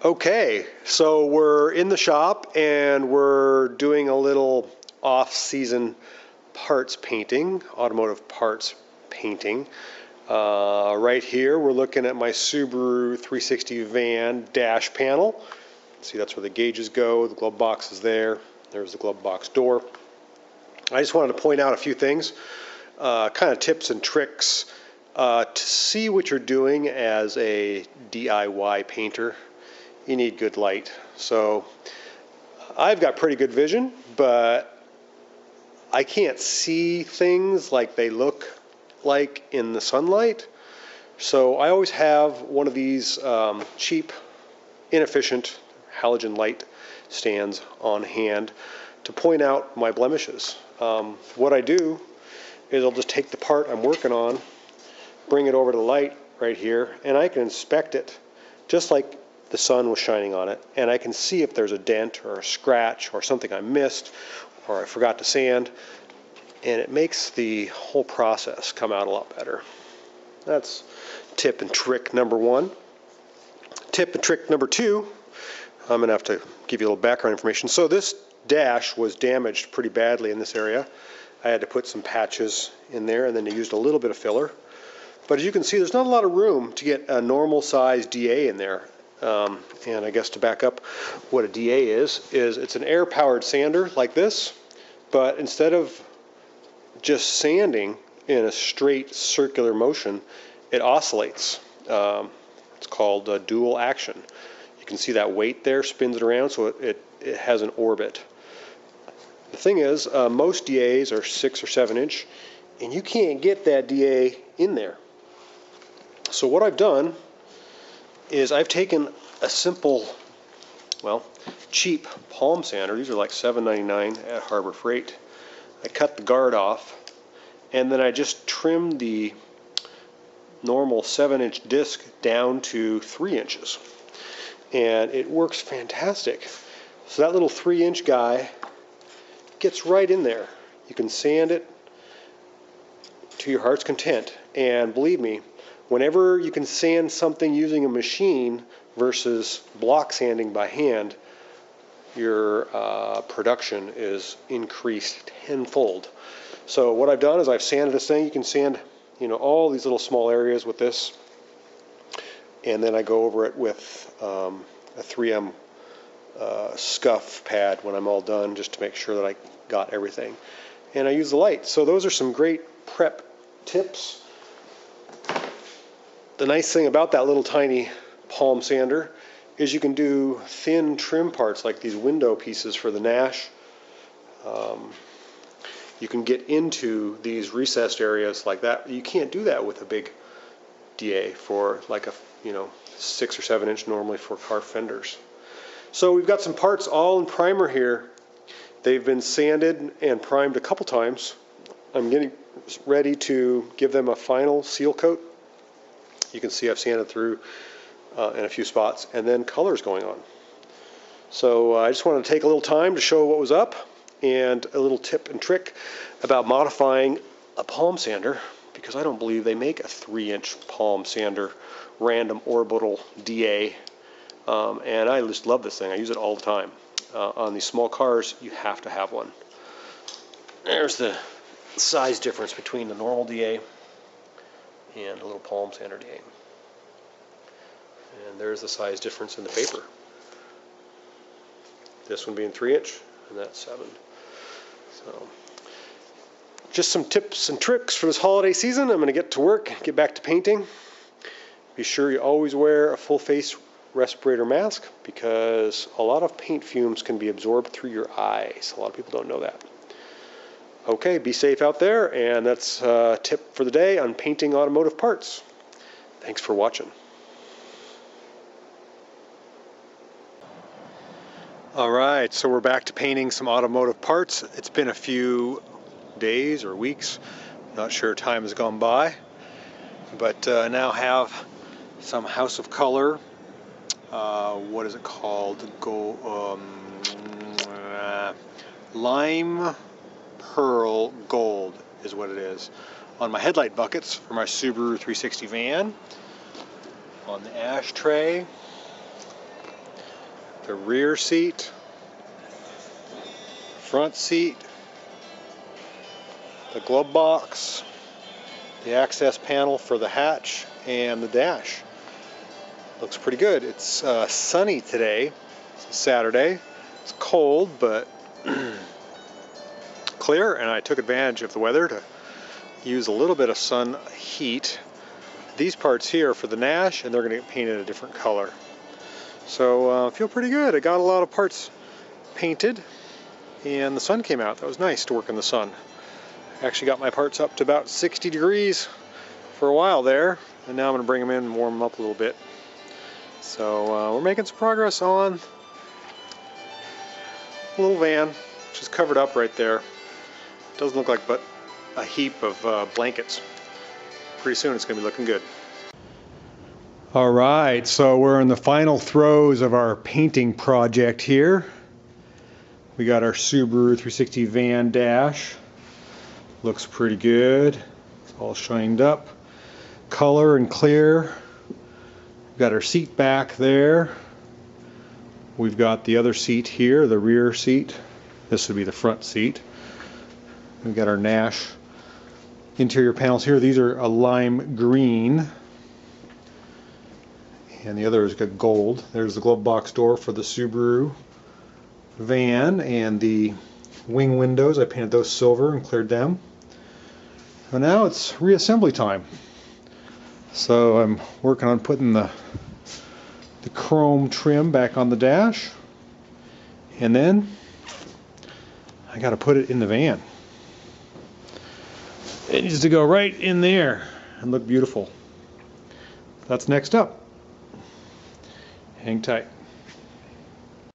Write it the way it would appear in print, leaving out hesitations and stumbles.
Okay, so we're in the shop and we're doing a little off-season parts painting, automotive parts painting. Right here, we're looking at my Subaru 360 van dash panel. See, that's where the gauges go. The glove box is there. There's the glove box door. I just wanted to point out a few things, kind of tips and tricks to see what you're doing as a DIY painter. You need good light. So I've got pretty good vision, but I can't see things like they look like in the sunlight. So I always have one of these cheap, inefficient halogen light stands on hand to point out my blemishes. What I do is I'll just take the part I'm working on, bring it over to the light right here, and I can inspect it just like the sun was shining on it, and I can see if there's a dent or a scratch or something I missed or I forgot to sand, and it makes the whole process come out a lot better. That's tip and trick number one. Tip and trick number two, I'm going to have to give you a little background information. So this dash was damaged pretty badly in this area. I had to put some patches in there, and then I used a little bit of filler. But as you can see, there's not a lot of room to get a normal size DA in there. And I guess to back up what a DA is it's an air-powered sander like this, but instead of just sanding in a straight circular motion, it oscillates. It's called dual action. You can see that weight there spins it around, so it has an orbit. The thing is, most DAs are 6 or 7 inch, and you can't get that DA in there. So what I've done is I've taken a simple, well, cheap palm sander. These are like $7.99 at Harbor Freight. I cut the guard off, and then I just trimmed the normal 7-inch disc down to 3 inches. And it works fantastic. So that little 3-inch guy gets right in there. You can sand it to your heart's content. And believe me, whenever you can sand something using a machine versus block sanding by hand, your production is increased tenfold. So what I've done is I've sanded this thing. You can sand, all these little small areas with this, and then I go over it with a 3M scuff pad when I'm all done, just to make sure that I got everything. And I use the light. So those are some great prep tips. The nice thing about that little tiny palm sander is you can do thin trim parts like these window pieces for the Nash. You can get into these recessed areas like that. You can't do that with a big DA for like a 6 or 7 inch normally for car fenders. So we've got some parts all in primer here. They've been sanded and primed a couple times. I'm getting ready to give them a final seal coat. You can see I've sanded through in a few spots, and then color's going on. So I just wanted to take a little time to show what was up, and a little tip and trick about modifying a palm sander, because I don't believe they make a 3-inch palm sander random orbital DA. And I just love this thing. I use it all the time. On these small cars, you have to have one. There's the size difference between the normal DA and a little palm sander DA. And there's the size difference in the paper. This one being 3-inch, and that's 7. So, just some tips and tricks for this holiday season. I'm going to get to work, get back to painting. Be sure you always wear a full face respirator mask, because a lot of paint fumes can be absorbed through your eyes. A lot of people don't know that. Okay, be safe out there, and that's a tip for the day on painting automotive parts. Thanks for watching. All right, so we're back to painting some automotive parts. It's been a few days or weeks. Not sure time has gone by, but I now have some House of Color. What is it called? Lime Pearl Gold is what it is. On my headlight buckets for my Subaru 360 van. On the ashtray. the rear seat, front seat, the glove box, the access panel for the hatch, and the dash. Looks pretty good. It's sunny today. It's Saturday. It's cold, but clear, and I took advantage of the weather to use a little bit of sun heat. These parts here are for the Nash, and they're going to get painted a different color. So I feel pretty good. I got a lot of parts painted, and the sun came out. That was nice to work in the sun. Actually got my parts up to about 60 degrees for a while there, and now I'm going to bring them in and warm them up a little bit. So we're making some progress on a little van, which is covered up right there. Doesn't look like but a heap of blankets. Pretty soon it's going to be looking good. All right, so we're in the final throes of our painting project here. We got our Subaru 360 van dash. Looks pretty good. It's all shined up. Color and clear. We've got our seat back there. We've got the other seat here, the rear seat. This would be the front seat. We've got our Nash interior panels here. These are a lime green, and the other is got gold. There's the glove box door for the Subaru van, and the wing windows, I painted those silver and cleared them. And now it's reassembly time. So I'm working on putting the chrome trim back on the dash, and then I got to put it in the van. It needs to go right in there and look beautiful. That's next up. Hang tight.